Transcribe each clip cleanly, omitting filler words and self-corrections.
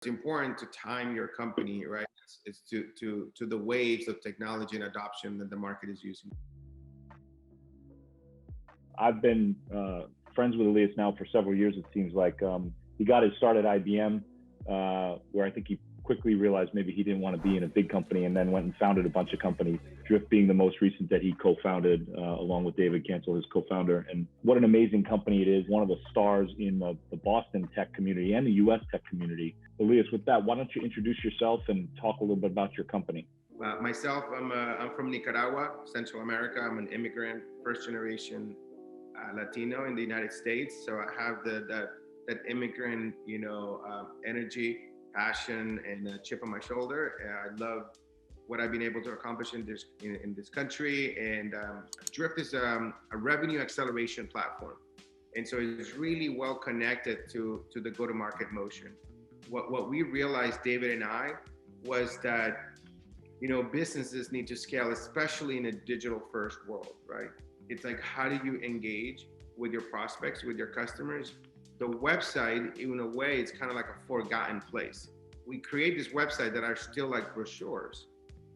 It's important to time your company, right? It's to the waves of technology and adoption that the market is using. I've been friends with Elias now for several years. It seems like he got his start at IBM, where I think he quickly realized maybe he didn't want to be in a big company, and then went and founded a bunch of companies. Drift being the most recent that he co-founded, along with David Cancel, his co-founder. And what an amazing company it is! One of the stars in the Boston tech community and the U.S. tech community. Elias, with that, why don't you introduce yourself and talk a little bit about your company? Myself, I'm from Nicaragua, Central America. I'm an immigrant, first generation Latino in the United States. So I have that immigrant, energy, passion, and a chip on my shoulder. I love what I've been able to accomplish in this country. And Drift is a revenue acceleration platform, and so it's really well connected to the go-to-market motion. What we realized, David and I, was that businesses need to scale, especially in a digital first world, right? It's like, how do you engage with your prospects, with your customers? The website, in a way, it's kind of like a forgotten place. We create this website that are still like brochures,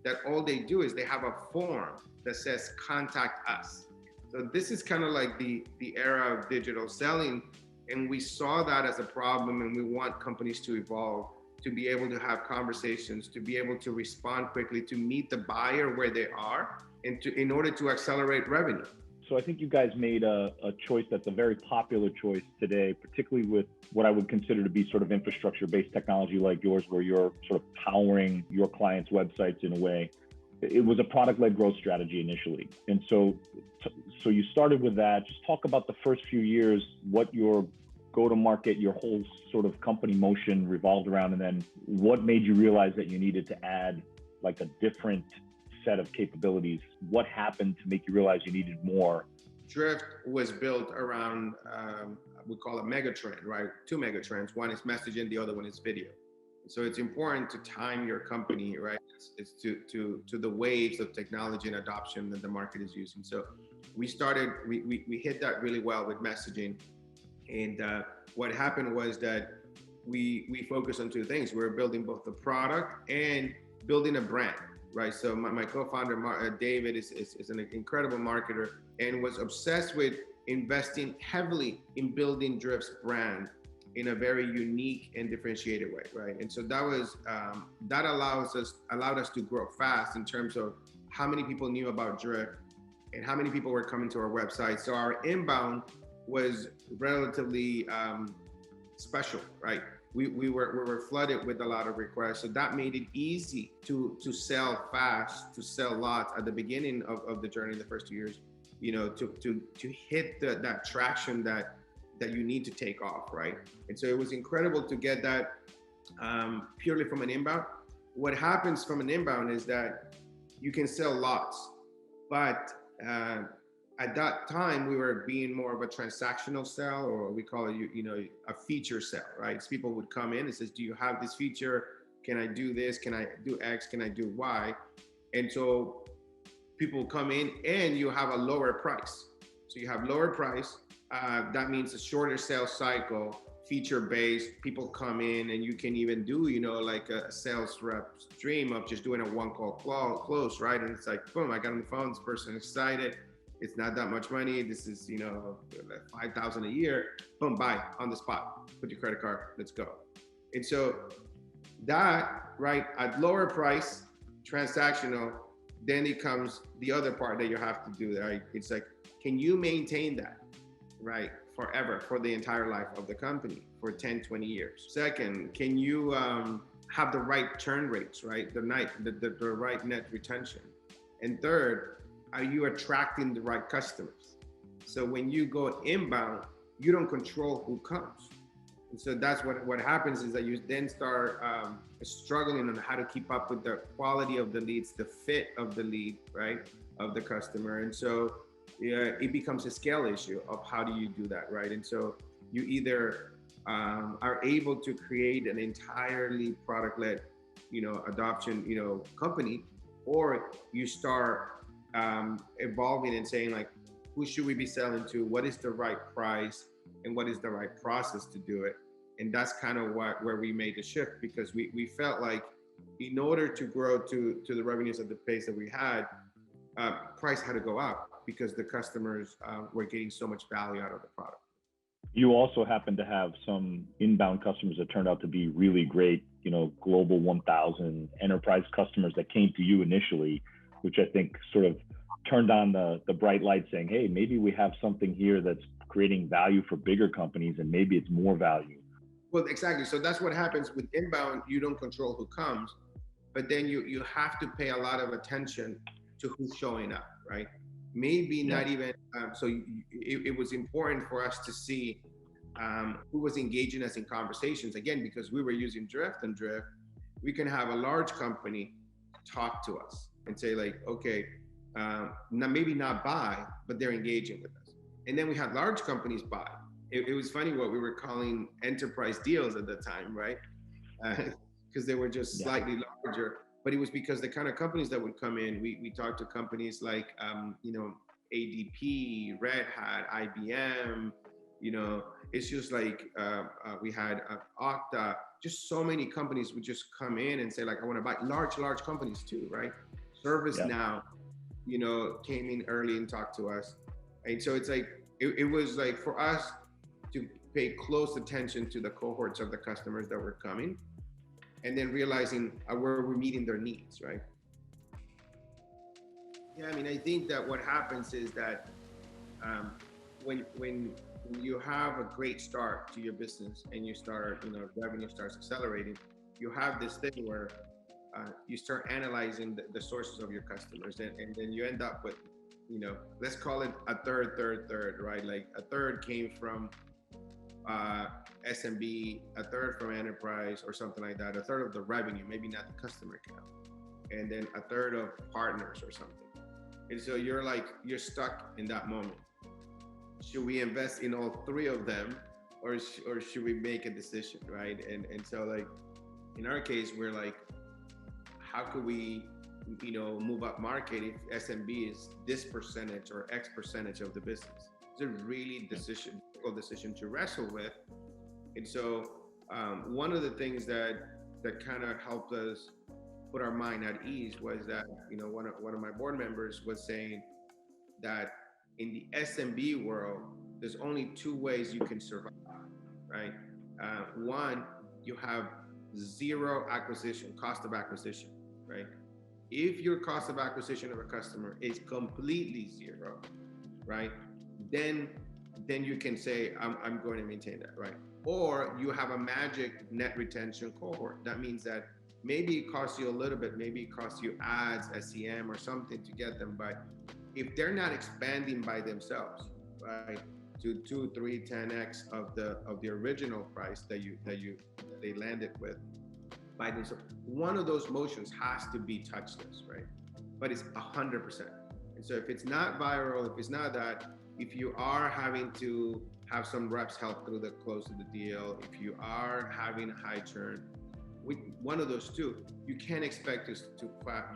that all they do is they have a form that says contact us. So this is kind of like the era of digital selling. And we saw that as a problem, and we want companies to evolve, to be able to have conversations, to be able to respond quickly, to meet the buyer where they are, and in order to accelerate revenue. So I think you guys made a choice that's a very popular choice today, particularly with what I would consider to be sort of infrastructure-based technology like yours, where you're sort of powering your clients' websites in a way. It was a product-led growth strategy initially. And so you started with that. Just talk about the first few years, what your go-to-market, your whole sort of company motion revolved around, and then what made you realize that you needed to add like a different set of capabilities. What happened to make you realize you needed more? Drift was built around, we call it megatrend, right? Two megatrends. One is messaging, the other one is video. So it's important to time your company, right? It's to the waves of technology and adoption that the market is using. So we hit that really well with messaging. And what happened was that we focused on two things. We were building both the product and building a brand. Right. So my co-founder, David, is an incredible marketer and was obsessed with investing heavily in building Drift's brand in a very unique and differentiated way. Right. And so that allowed us to grow fast in terms of how many people knew about Drift and how many people were coming to our website. So our inbound was relatively special. Right. We were flooded with a lot of requests. So that made it easy to sell fast, to sell lots at the beginning of the journey, the first 2 years, to hit that traction that you need to take off, right? And so it was incredible to get that purely from an inbound. What happens from an inbound is that you can sell lots, but at that time, we were being more of a transactional sell, or we call it, a feature sell, right? So people would come in and says, do you have this feature? Can I do this? Can I do X? Can I do Y? And so people come in and you have a lower price. So you have lower price. That means a shorter sales cycle, feature-based. People come in and you can even do, like a sales rep's dream of just doing a one-call close, right? And it's like, boom, I got on the phone, this person is excited. It's not that much money. This is, like $5,000 a year. Boom, buy on the spot. Put your credit card. Let's go. And so that, right, at lower price, transactional, then it comes the other part that you have to do. Right? It's like, can you maintain that, right, forever, for the entire life of the company, for 10, 20 years? Second, can you have the right churn rates, right? The right net retention. And third, are you attracting the right customers? So when you go inbound, you don't control who comes. And so that's what happens, is that you then start struggling on how to keep up with the quality of the leads, the fit of the lead, right, of the customer. And so it becomes a scale issue of how do you do that, right? And so you either are able to create an entirely product-led, adoption, company, or you start evolving and saying, like, who should we be selling to? What is the right price? And what is the right process to do it? And that's kind of where we made the shift, because we felt like in order to grow to the revenues at the pace that we had, price had to go up because the customers were getting so much value out of the product. You also happen to have some inbound customers that turned out to be really great, Global 1000 enterprise customers that came to you initially, which I think sort of turned on the bright light saying, hey, maybe we have something here that's creating value for bigger companies and maybe it's more value. Well, exactly. So that's what happens with inbound. You don't control who comes, but then you have to pay a lot of attention to who's showing up, right? Maybe not even, it was important for us to see who was engaging us in conversations. Again, because we were using Drift, and Drift, we can have a large company talk to us and say like, okay, maybe not buy, but they're engaging with us. And then we had large companies buy. It was funny what we were calling enterprise deals at the time, right? Because they were just slightly larger. But it was because the kind of companies that would come in, we talked to companies like, ADP, Red Hat, IBM, it's just like we had Okta, just so many companies would just come in and say like, I want to buy large companies too, right? ServiceNow, came in early and talked to us. And so it's like, it was like for us to pay close attention to the cohorts of the customers that were coming, and then realizing where we're meeting their needs, right? Yeah, I mean, I think that what happens is that when you have a great start to your business and you start, revenue starts accelerating, you have this thing where you start analyzing the sources of your customers, and then you end up with, let's call it a third, right? Like a third came from SMB, a third from enterprise or something like that, a third of the revenue, maybe not the customer count, and then a third of partners or something. And so you're stuck in that moment. Should we invest in all three of them, or should we make a decision, right? And so like in our case, we're like, how could we move up market if SMB is this percentage or X percentage of the business? It's a really difficult decision to wrestle with. And so one of the things that kind of helped us put our mind at ease was that, one of my board members was saying that in the SMB world, there's only two ways you can survive, right? One, you have zero cost of acquisition, right? If your cost of acquisition of a customer is completely zero, right? Then you can say, I'm going to maintain that, right? Or you have a magic net retention cohort. That means that maybe it costs you a little bit, maybe it costs you ads, SEM or something to get them, but if they're not expanding by themselves, right, to 2, 3, 10x of the original price that they landed with by themselves, one of those motions has to be touchless, right? But it's 100%. And so if it's not viral, if it's not that, if you are having to have some reps help through the close of the deal, if you are having a high churn, one of those two, you can't expect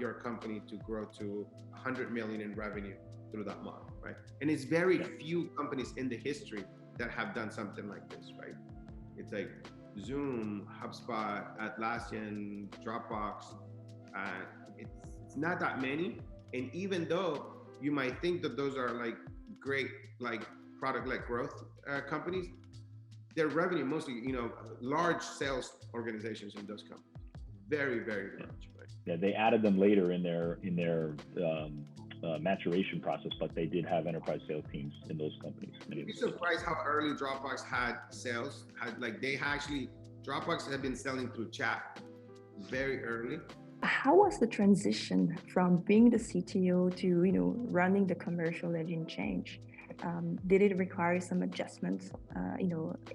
your company to grow to 100 million in revenue through that model, right? And it's very few companies in the history that have done something like this, right? It's like Zoom, HubSpot, Atlassian, Dropbox. It's not that many. And even though you might think that those are like great, like product-led growth companies, their revenue mostly, large sales organizations in those companies, very, very large. Right? Yeah, they added them later in their maturation process, but they did have enterprise sales teams in those companies. You're surprised how early Dropbox had sales. Dropbox had been selling through chat very early. How was the transition from being the CTO to running the commercial engine change? Did it require some adjustments,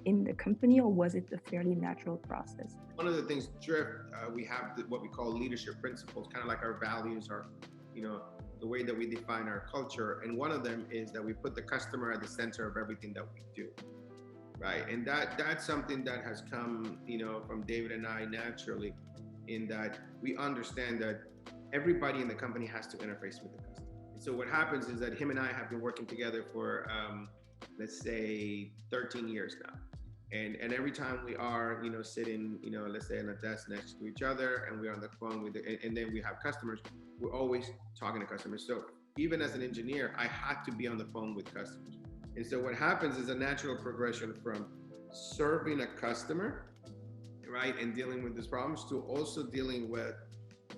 in the company, or was it a fairly natural process? One of the things, Drift, we have what we call leadership principles, kind of like our values, our, the way that we define our culture. And one of them is that we put the customer at the center of everything that we do, right? And that's something that has come, from David and I naturally, in that we understand that everybody in the company has to interface with the customer. So what happens is that him and I have been working together for, let's say 13 years now. And every time we are, sitting, let's say on a desk next to each other, and we're on the phone and then we have customers, we're always talking to customers. So even as an engineer, I had to be on the phone with customers. And so what happens is a natural progression from serving a customer, right, and dealing with these problems, to also dealing with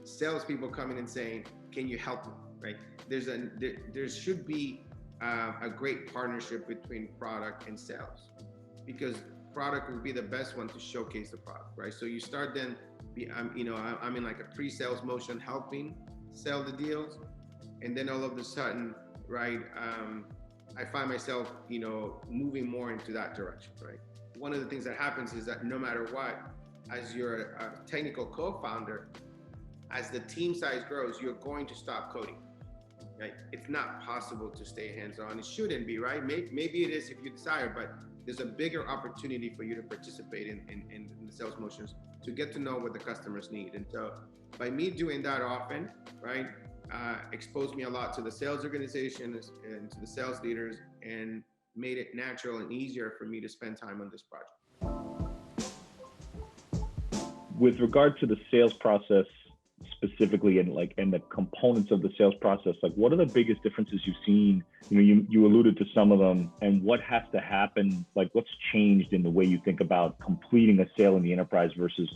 salespeople coming and saying, "Can you help me?" Right? There should be a great partnership between product and sales, because product will be the best one to showcase the product, right? So you start then, I'm in like a pre-sales motion, helping sell the deals, and then all of a sudden, right, I find myself, moving more into that direction, right? One of the things that happens is that no matter what, as you're a technical co-founder, as the team size grows, you're going to stop coding, right? It's not possible to stay hands-on. It shouldn't be, right? Maybe it is if you desire, but there's a bigger opportunity for you to participate in the sales motions, to get to know what the customers need. And so by me doing that often, right, exposed me a lot to the sales organization and to the sales leaders, and made it natural and easier for me to spend time on this project. With regard to the sales process specifically, and the components of the sales process, like what are the biggest differences you've seen? You alluded to some of them, and what has to happen, like what's changed in the way you think about completing a sale in the enterprise versus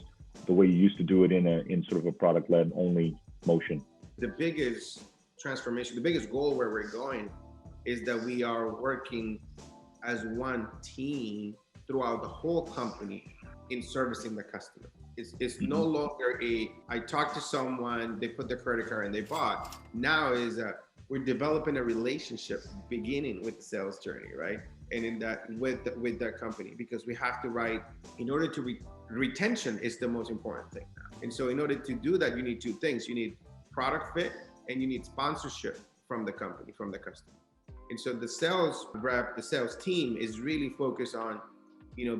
the way you used to do it in sort of a product-led only motion? The biggest transformation, the biggest goal where we're going, is that we are working as one team throughout the whole company in servicing the customer. It's no longer I talked to someone, they put their credit card and they bought. Now we're developing a relationship beginning with the sales journey, right? And in that, with that company, because we have to write, in order to retention is the most important thing. And so in order to do that, you need two things. You need product fit, and you need sponsorship from the company, from the customer. And so the sales rep, the sales team is really focused on,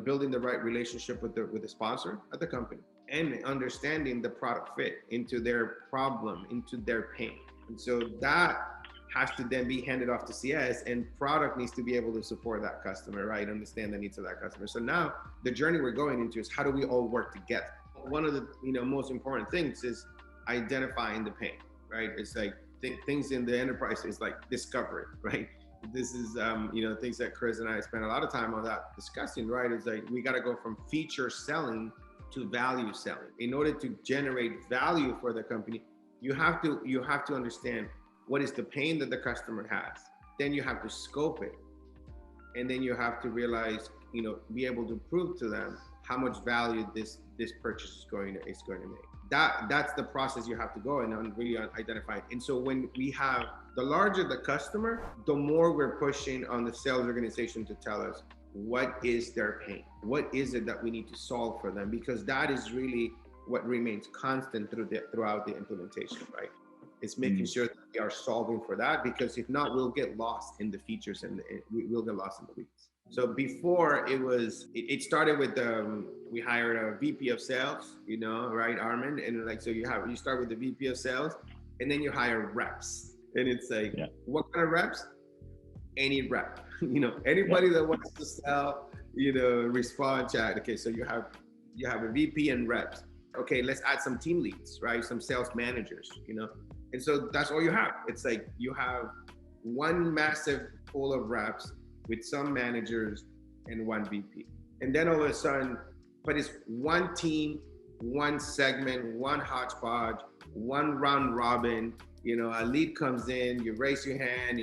building the right relationship with the sponsor at the company, and understanding the product fit into their problem, into their pain. And so that has to then be handed off to CS, and product needs to be able to support that customer, right? Understand the needs of that customer. So now the journey we're going into is, how do we all work together? One of the most important things is identifying the pain, right? It's like things in the enterprise is like discovery, right? This is, things that Chris and I spent a lot of time on that discussing, right? It's like, we got to go from feature selling to value selling. In order to generate value for the company, you have to understand what is the pain that the customer has. Then you have to scope it. And then you have to realize, be able to prove to them how much value this purchase is going to make. That's the process you have to go and really identify it. And so when we have, the larger the customer, the more we're pushing on the sales organization to tell us what is their pain, what is it that we need to solve for them, because that is really what remains constant throughout the implementation, right? It's making sure that we are solving for that, because if not, we'll get lost in the features and we'll get lost in the weeds. So before it started with we hired a VP of sales, right, Armin, and so you start with the VP of sales, and then you hire reps, and it's like, what kind of reps? Any rep, anybody that wants to sell, respond, chat. Okay, so you have a VP and reps. Okay, let's add some team leads, right? Some sales managers, and so that's all you have. It's like you have one massive pool of reps with some managers and one VP. And then all of a sudden, but it's one team, one segment, one hodgepodge, one round robin. A lead comes in, you raise your hand,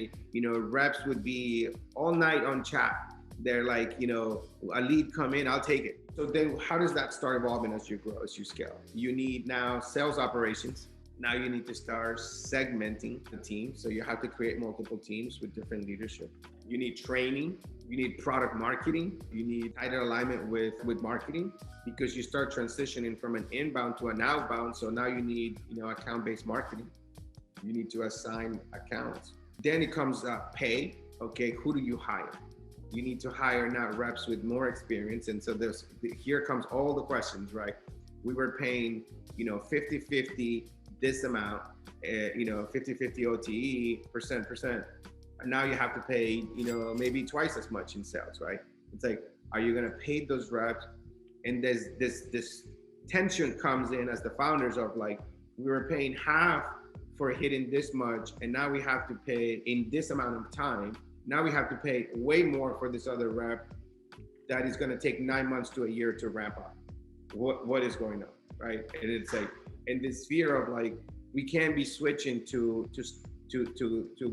reps would be all night on chat. They're like, a lead come in, I'll take it. So then how does that start evolving as you grow, as you scale? You need now sales operations. Now you need to start segmenting the team. So you have to create multiple teams with different leadership. You need training. You need product marketing. You need tighter alignment with marketing, because you start transitioning from an inbound to an outbound. So now you need, account-based marketing. You need to assign accounts. Then it comes pay. Okay, who do you hire? You need to hire now reps with more experience. And so here comes all the questions, right? We were paying, 50-50 this amount, 50-50 OTE, percent. And now you have to pay, maybe twice as much in sales, right? It's like, Are you going to pay those reps? And there's this tension comes in as the founders of like, we were paying half for hitting this much, and now we have to pay in this amount of time. Now we have to pay way more for this other rep that is going to take 9 months to a year to ramp up. What is going on, right? And it's like, and this fear of like, we can't be switching to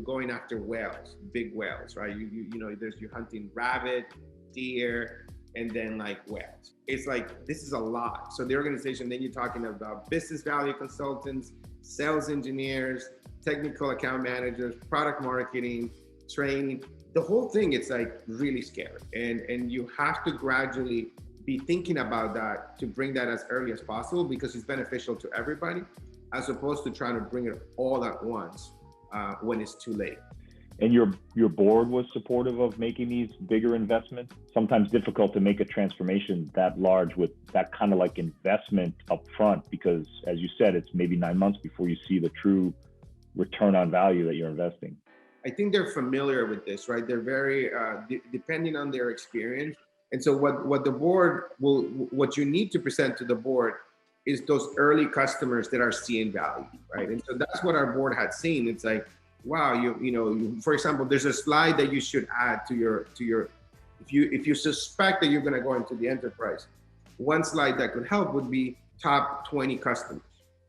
going after whales, big whales, right? You know, you're hunting rabbit, deer, and then like whales. It's like, this is a lot. So the organization, then you're talking about business value consultants, sales engineers, technical account managers, product marketing, training, the whole thing. It's like really scary. And you have to gradually be thinking about that to bring that as early as possible, because it's beneficial to everybody, as opposed to trying to bring it all at once when it's too late. And your board was supportive of making these bigger investments? Sometimes difficult to make a transformation that large with that kind of like investment up front, because as you said, it's maybe 9 months before you see the true return on value that you're investing. I think they're familiar with this, right? They're very, depending on their experience. And so what the board what you need to present to the board is those early customers that are seeing value, right? And so that's what our board had seen. It's like, wow, you know, for example, there's a slide that you should add to your, if you suspect that you're going to go into the enterprise, one slide that could help would be top 20 customers,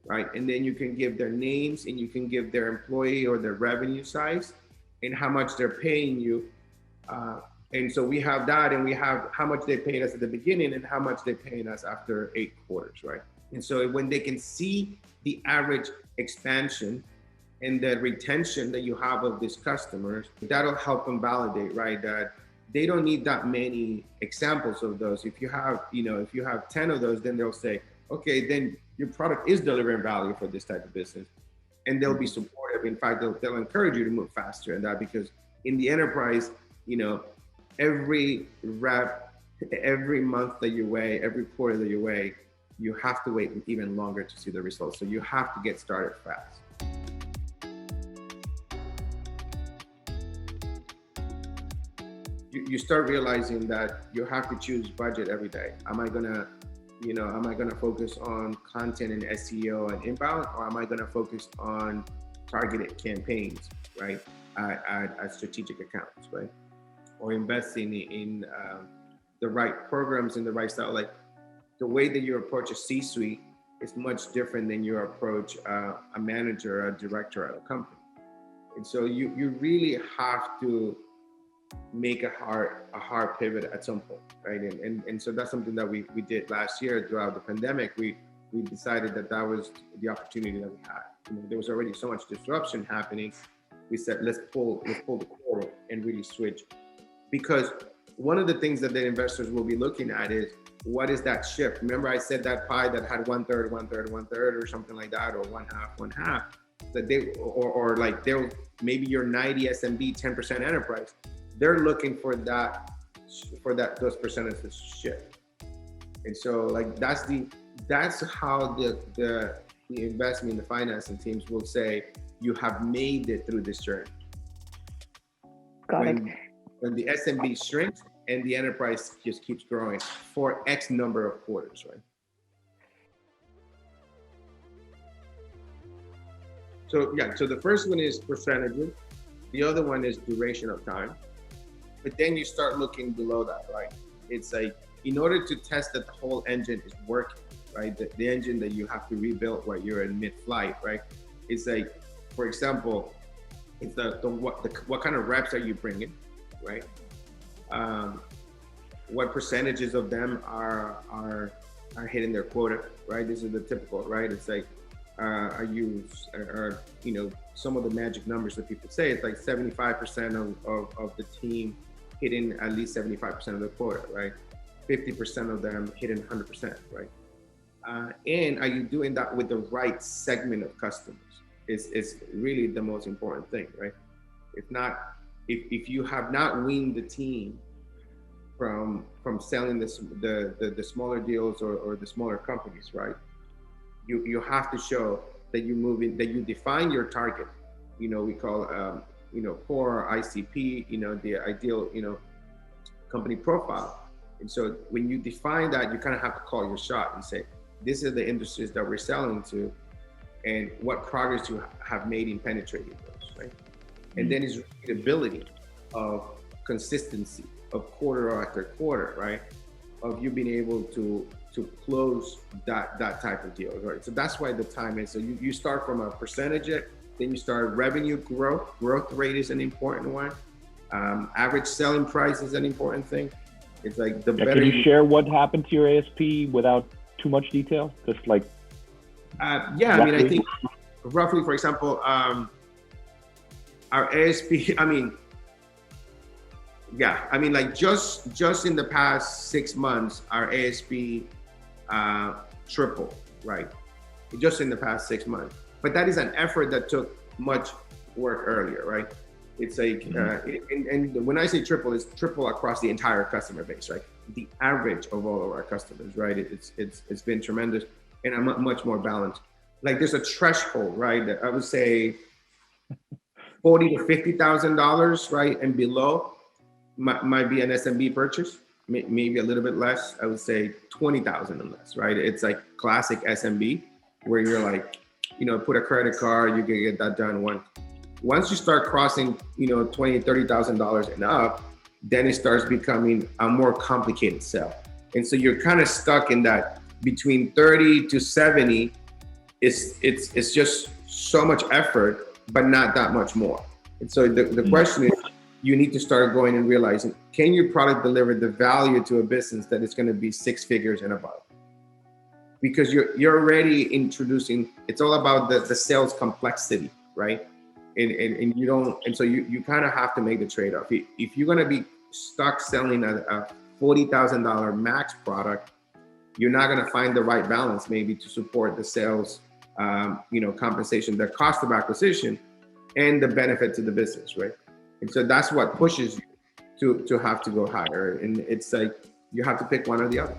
right? And then you can give their names, and you can give their employee or their revenue size and how much they're paying you. And so we have that, and we have how much they paid us at the beginning and how much they're paying us after 8 quarters, right? And so when they can see the average expansion and the retention that you have of these customers, that'll help them validate, right? That they don't need that many examples of those. If you have, you know, if you have 10 of those, then they'll say, okay, then your product is delivering value for this type of business. And they'll be supportive. In fact, they'll encourage you to move faster in that, because in the enterprise, you know, every rep, every month that you weigh, every quarter that you weigh, you have to wait even longer to see the results. So you have to get started fast. You start realizing that you have to choose budget every day. Am I gonna focus on content and SEO and inbound, or am I gonna focus on targeted campaigns, right? At strategic accounts, right? Or investing in the right programs and the right style. Like the way that you approach a C-suite is much different than you approach a manager, a director at a company. And so you really have to make a hard pivot at some point, right? And so that's something that we did last year throughout the pandemic. We decided that was the opportunity that we had. You know, there was already so much disruption happening. We said, let's pull the cord and really switch. Because one of the things that the investors will be looking at is, what is that shift? Remember I said that pie that had 1/3, 1/3, 1/3, or something like that, or 1/2, 1/2, that they, or like they'll, maybe you're 90 SMB, 10% enterprise. They're looking for those percentages shift. And so like, that's how the investment, the financing teams will say, you have made it through this journey. Got it. When the SMB shrinks and the enterprise just keeps growing for X number of quarters, right? So yeah, so the first one is percentages. The other one is duration of time. But then you start looking below that, right? It's like, in order to test that the whole engine is working, right? The engine that you have to rebuild while you're in mid-flight, right? It's like, for example, it's what kind of reps are you bringing, right? What percentages of them are hitting their quota, right? This is the typical, right? It's like, you know, some of the magic numbers that people say, it's like 75% of the team hitting at least 75% of the quota, right? 50% of them hitting 100%, right? And are you doing that with the right segment of customers? Is really the most important thing, right? If you have not weaned the team from selling the smaller deals or the smaller companies, right? You have to show that you define your target. You know, we call core ICP, you know, the ideal, you know, company profile. And so when you define that, you kind of have to call your shot and say, these are the industries that we're selling to, and what progress you have made in penetrating those, right? And then it's repeatability of consistency of quarter after quarter, right? Of you being able to close that type of deal, right? So that's why the time is. So you start from a percentage, then you start revenue growth. Growth rate is an important one. Average selling price is an important thing. It's like the better. Can you share what happened to your ASP without too much detail? Just like. Yeah, roughly? I mean, I think roughly, for example, our ASP. I mean, yeah, I mean, like just in the past 6 months, our ASP tripled, right? Just in the past 6 months. But that is an effort that took much work earlier, right? It's like, and when I say triple, it's triple across the entire customer base, right? The average of all of our customers, right? It's been tremendous, and I'm much more balanced. Like there's a threshold, right? That I would say $40,000 to $50,000, right, and below might be an SMB purchase. Maybe a little bit less. I would say 20,000 and less, right? It's like classic SMB, where you're like, put a credit card, you can get that done once you start crossing, $20,000, $30,000 and up, then it starts becoming a more complicated sell. And so you're kind of stuck in that between 30 to 70. It's just so much effort, but not that much more. And so the question is, you need to start going and realizing, can your product deliver the value to a business that is going to be 6 figures and above? Because you're already introducing, it's all about the sales complexity, right? And you don't, and so you kind of have to make the trade-off. If you're going to be stuck selling a $40,000 max product, you're not going to find the right balance maybe to support the sales, compensation, the cost of acquisition, and the benefit to the business, right? And so that's what pushes you to have to go higher. And it's like, you have to pick one or the other.